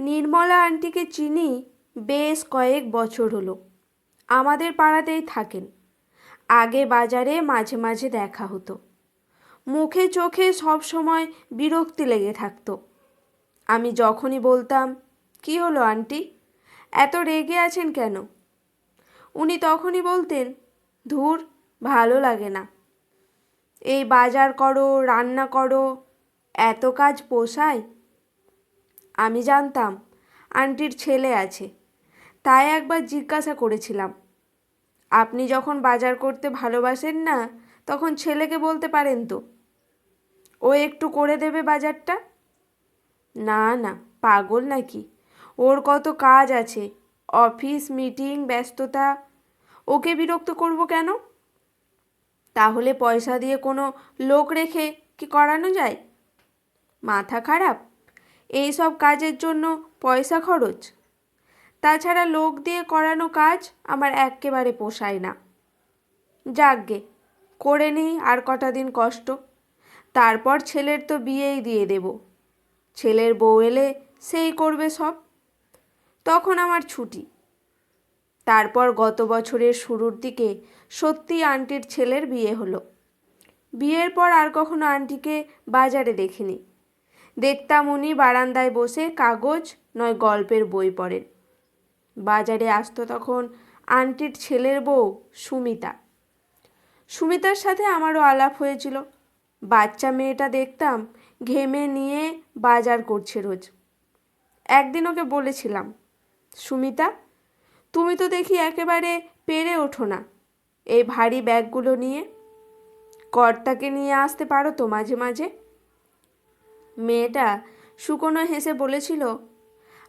নির্মলা আন্টিকে চিনি বেশ কয়েক বছর হলো। আমাদের পাড়াতেই থাকেন। আগে বাজারে মাঝে মাঝে দেখা হতো। মুখে চোখে সব সময় বিরক্তি লেগে থাকতো। আমি যখনই বলতাম, কি হলো আন্টি, এত রেগে আছেন কেন, উনি তখনই বলতেন, ধুর, ভালো লাগে না। এই বাজার করো, রান্না করো, এত কাজ পোষায়? আমি জানতাম আন্টির ছেলে আছে, তাই একবার জিজ্ঞাসা করেছিলাম, আপনি যখন বাজার করতে ভালোবাসেন না তখন ছেলেকে বলতে পারেন তো, ও একটু করে দেবে বাজারটা। না না, পাগল নাকি, ওর কত কাজ আছে, অফিস মিটিং ব্যস্ততা, ওকে বিরক্ত করব কেন? তাহলে পয়সা দিয়ে কোনো লোক রেখে কি করানো যায়? মাথা খারাপ, এই সব কাজের জন্য পয়সা খরচ। তাছাড়া লোক দিয়ে করানো কাজ আমার এক্কেবারে পোষায় না। যাকগে, করে নিই আর কটা দিন কষ্ট, তারপর ছেলের তো বিয়েই দিয়ে দেব। ছেলের বউ এলে সেই করবে সব, তখন আমার ছুটি। তারপর গত বছরের শুরুর দিকে সত্যি আন্টির ছেলের বিয়ে হলো। বিয়ের পর আর কখনো আন্টিকে বাজারে দেখিনি। দেখতাম উনি বারান্দায় বসে কাগজ নয় গল্পের বই পড়েন। বাজারে আসতো তখন আন্টির ছেলের বউ সুমিতা। সুমিতার সাথে আমারও আলাপ হয়েছিল। বাচ্চা মেয়েটা দেখতাম ঘেমে নিয়ে বাজার করছে রোজ। একদিন ওকে বলেছিলাম, সুমিতা, তুমি তো দেখি একেবারে পেরে ওঠো না এই ভারী ব্যাগগুলো নিয়ে, কর্তাকে নিয়ে আসতে পারো তো মাঝে মাঝে। মেয়েটা শুকনো হেসে বলেছিল,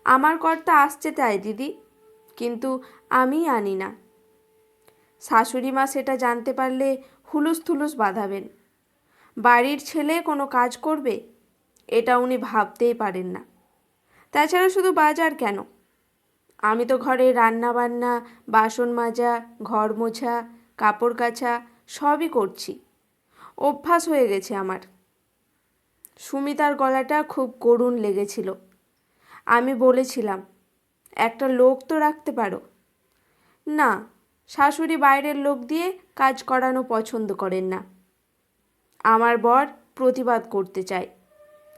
আমার কর্তা আসছে তাই দিদি, কিন্তু আমি আনি না। শাশুড়ি মা সেটা জানতে পারলে হুলুস থুলুস বাঁধাবেন। বাড়ির ছেলে কোনো কাজ করবে, এটা উনি ভাবতেই পারেন না। তাছাড়া শুধু বাজার কেন, আমি তো ঘরে রান্না বান্না, বাসন মাজা, ঘর মোছা, কাপড় কাচা সবই করছি। অভ্যাস হয়ে গেছে আমার। সুমিতার গলাটা খুব করুণ লেগেছিল। আমি বলেছিলাম, একটা লোক তো রাখতে পারো। না, শাশুড়ি বাইরের লোক দিয়ে কাজ করানো পছন্দ করেন না। আমার বর প্রতিবাদ করতে চায়,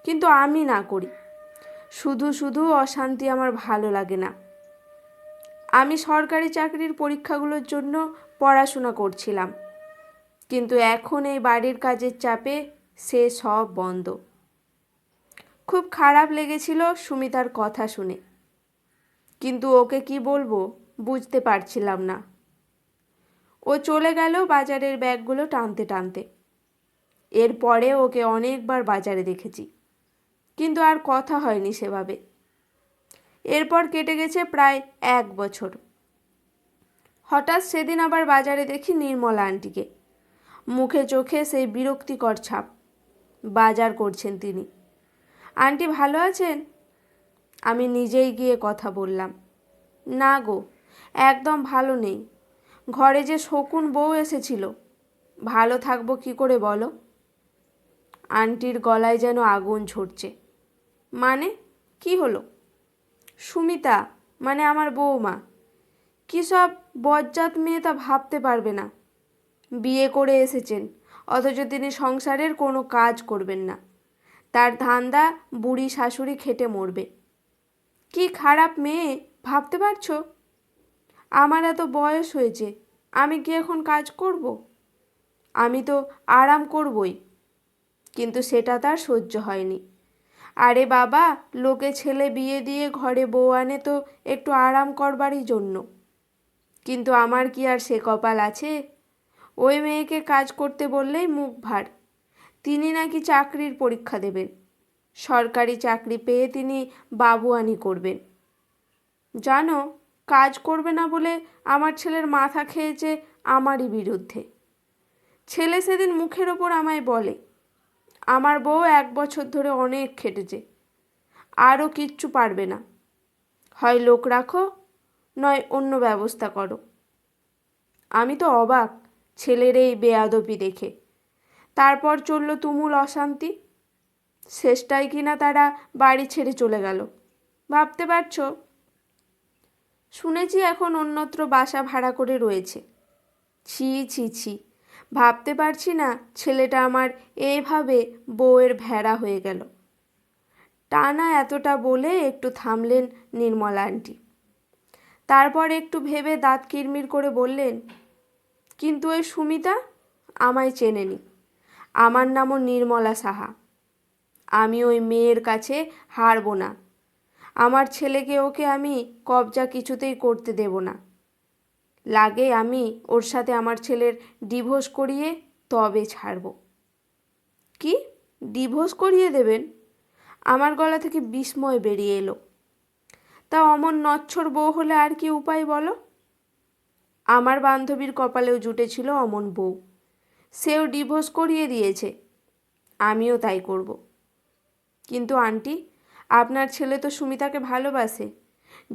কিন্তু আমি না করি। শুধু শুধু অশান্তি আমার ভালো লাগে না। আমি সরকারি চাকরির পরীক্ষাগুলোর জন্য পড়াশোনা করছিলাম, কিন্তু এখন এই বাড়ির কাজের চাপে সে সব বন্ধ। খুব খারাপ লেগেছিল সুমিতার কথা শুনে, কিন্তু ওকে কি বলবো বুঝতে পারছিলাম না। ও চলে গেল বাজারের ব্যাগগুলো টানতে টানতে। এরপরে ওকে অনেকবার বাজারে দেখেছি, কিন্তু আর কথা হয়নি সেভাবে। এরপর কেটে গেছে প্রায় 1 বছর। হঠাৎ সেদিন আবার বাজারে দেখি নির্মলা আন্টিকে। মুখে চোখে সেই বিরক্তিকর ছাপ। বাজার করছেন তিনি। আন্টি ভালো আছেন? আমি নিজেই গিয়ে কথা বললাম, না গো, একদম ভালো নেই। ঘরে যে শকুন বউ এসেছিল, ভালো থাকবো কি করে বলো? আন্টির গলায় যেন আগুন ঝরছে। মানে, কি হলো? সুমিতা, মানে আমার বউমা, কী সব বজ্জাত মেয়ে তা ভাবতে পারবে না। বিয়ে করে এসেছেন, অথচ তিনি সংসারের কোনো কাজ করবেন না। তার ধান্দা বুড়ি শাশুড়ি খেটে মরবে। কি খারাপ মেয়ে ভাবতে পারছো? আমার এত বয়স হয়েছে, আমি কি এখন কাজ করব? আমি তো আরাম করবই, কিন্তু সেটা তার সহ্য হয়নি। আরে বাবা, লোকে ছেলে বিয়ে দিয়ে ঘরে বউ আনে তো একটু আরাম করবারই জন্য, কিন্তু আমার কি আর সে কপাল আছে? ওই মেয়েকে কাজ করতে বললেই মুখ ভার। তিনি নাকি চাকরির পরীক্ষা দেবেন, সরকারি চাকরি পেয়ে তিনি বাবুয়ানি করবেন। জানো, কাজ করবে না বলে আমার ছেলের মাথা খেয়েছে আমারই বিরুদ্ধে। ছেলে সেদিন মুখের ওপর আমায় বলে, আমার বউ 1 বছর ধরে অনেক খেটেছে, আরও কিচ্ছু পারবে না, হয় লোক রাখো নয় অন্য ব্যবস্থা করো। আমি তো অবাক ছেলের এই বেয়াদবি দেখে। তারপর চলল তুমুল অশান্তি। শেষটায় কিনা তারা বাড়ি ছেড়ে চলে গেল। ভাবতে পারছো? শুনেছি এখন অন্যত্র বাসা ভাড়া করে রয়েছে। ছি ছি ছি, ভাবতে পারছি না ছেলেটা আমার এইভাবে বউয়ের ভেড়া হয়ে গেল। টানা এতটা বলে একটু থামলেন নির্মলা আন্টি। তারপর একটু ভেবে দাঁত কিরমির করে বললেন, কিন্তু ওই সুমিতা আমায় চেনেনি। আমার নামও নির্মলা সাহা। আমি ওই মেয়ের কাছে হারবো না। আমার ছেলেকে ওকে আমি কবজা কিছুতেই করতে দেব না। লাগে আমি ওর সাথে আমার ছেলের ডিভোর্স করিয়ে তবে ছাড়ব। কি, ডিভোর্স করিয়ে দেবেন? আমার গলা থেকে বিস্ময় বেরিয়ে এলো। তা অমন নচ্ছর বউ হলে আর কি উপায় বলো? আমার বান্ধবীর কপালেও জুটেছিল অমন বউ, সেও ডিভোর্স করিয়ে দিয়েছে। আমিও তাই করব। কিন্তু আন্টি, আপনার ছেলে তো সুমিতাকে ভালোবাসে।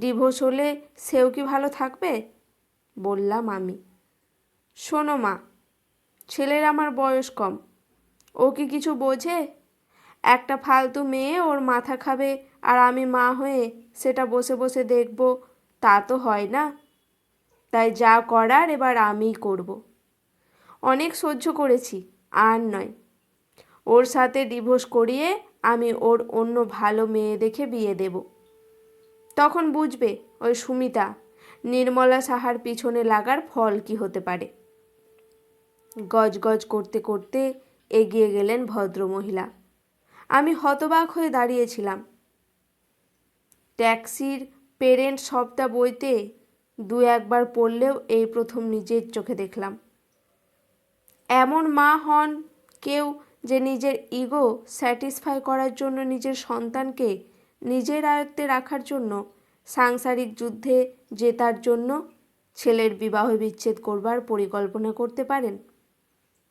ডিভোর্স হলে সেও কি ভালো থাকবে? বললাম আমি। শোনো মা, ছেলের আমার বয়স কম, ও কি কিছু বোঝে? একটা ফালতু মেয়ে ওর মাথা খাবে আর আমি মা হয়ে সেটা বসে বসে দেখব, তা তো হয় না। তাই যা করার এবার আমিই করব। অনেক সহ্য করেছি, আর নয়। ওর সাথে ডিভোর্স করিয়ে আমি ওর অন্য ভালো মেয়ে দেখে বিয়ে দেব। তখন বুঝবে ওই সুমিতা নির্মলা সাহার পিছনে লাগার ফল কি হতে পারে। গজগজ করতে করতে এগিয়ে গেলেন ভদ্রমহিলা। আমি হতবাক হয়ে দাঁড়িয়েছিলাম। ট্যাক্সির পেরেন্ট শব্দটা বইতে দু একবার পড়লেও এই প্রথম নিজের চোখে দেখলাম। এমন মা হন কেউ যে নিজের ইগো স্যাটিসফাই করার জন্য নিজের সন্তানকে নিজের আয়ত্তে রাখার জন্য সাংসারিক যুদ্ধে জেতার জন্য ছেলের বিবাহ বিচ্ছেদ করবার পরিকল্পনা করতে পারেন।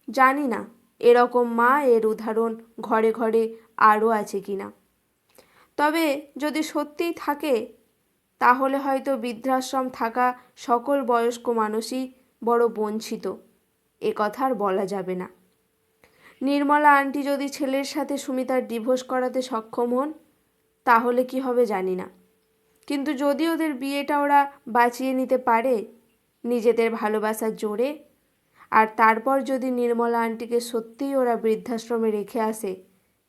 জানি না এরকম মা এর উদাহরণ ঘরে ঘরে আরও আছে কি না। তবে যদি সত্যিই থাকে তাহলে হয়তো বৃদ্ধাশ্রম থাকা সকল বয়স্ক মানুষই বড় বঞ্চিত, এ কথা আর বলা যাবে না। নির্মলা আন্টি যদি ছেলের সাথে সুমিতার ডিভোর্স করাতে সক্ষম হন তাহলে কি হবে জানি না। কিন্তু যদি ওদের বিয়েটা ওরা বাঁচিয়ে নিতে পারে নিজেদের ভালোবাসার জোরে, আর তারপর যদি নির্মলা আন্টিকে সত্যিই ওরা বৃদ্ধাশ্রমে রেখে আসে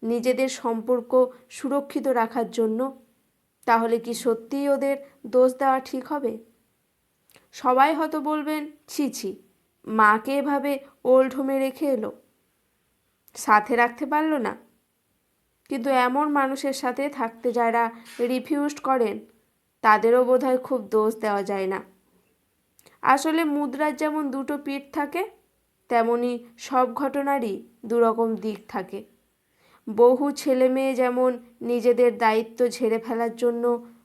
নিজেদের সম্পর্ক সুরক্ষিত রাখার জন্য, তাহলে কি সত্যিই ওদের দোষ দেওয়া ঠিক হবে? সবাই হয়তো বলবেন, ছি ছি, মাকে এভাবে ওল্ড হোমে রেখে এলো, সাথে রাখতে পারলো না। কিন্তু এমন মানুষের সাথে থাকতে যারা রিফিউজড করেন তাদেরও বোধহয় খুব দোষ দেওয়া যায় না। আসলে মুদ্রার যেমন দুটো পিঠ থাকে তেমনি সব ঘটনারই দুরকম দিক থাকে। বহু ছেলে মেয়ে যেমন নিজেদের দায়িত্ব ঝেড়ে ফেলার জন্য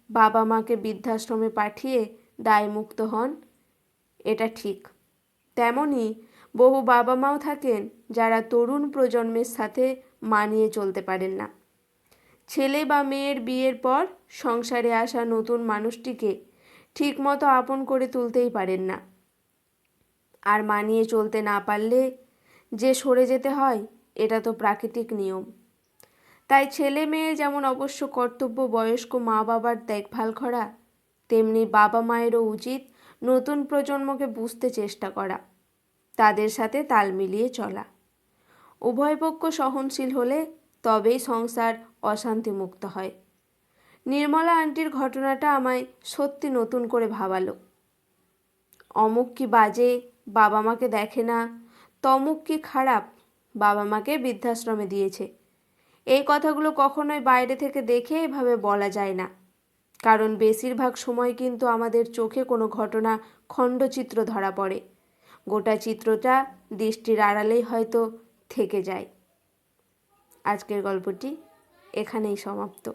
বাবা মাকে বৃদ্ধাশ্রমে পাঠিয়ে দায়মুক্ত হন, এটা ঠিক। তেমনি বহু বাবা মাও থাকেন যারা তরুণ প্রজন্মের সাথে মানিয়ে চলতে পারেন না। ছেলে বা মেয়ের বিয়ের পর সংসারে আসা নতুন মানুষটিকে ঠিকমতো আপন করে তুলতেই পারেন না। আর মানিয়ে চলতে না পারলে যে সরে যেতে হয়, এটা তো প্রাকৃতিক নিয়ম। তাই ছেলে মেয়ে যেমন অবশ্য কর্তব্য বয়স্ক মা বাবার দেখভাল করা, তেমনি বাবা মায়েরও উচিত নতুন প্রজন্মকে বুঝতে চেষ্টা করা, তাদের সাথে তাল মিলিয়ে চলা। উভয় পক্ষ সহনশীল হলে তবেই সংসার অশান্তিমুক্ত হয়। নির্মলা আন্টির ঘটনাটা আমায় সত্যি নতুন করে ভাবালো। অমুক কি বাজে, বাবা মাকে দেখে না, তমুক কি খারাপ, বাবা মাকে বৃদ্ধাশ্রমে দিয়েছে, এই কথাগুলো কখনোই বাইরে থেকে দেখে এভাবে বলা যায় না। কারণ বেশিরভাগ সময় কিন্তু আমাদের চোখে কোনো ঘটনা খণ্ডচিত্র ধরা পড়ে, গোটা চিত্রটা দৃষ্টির আড়ালেই হয়তো থেকে যায়। আজকের গল্পটি এখানেই সমাপ্ত।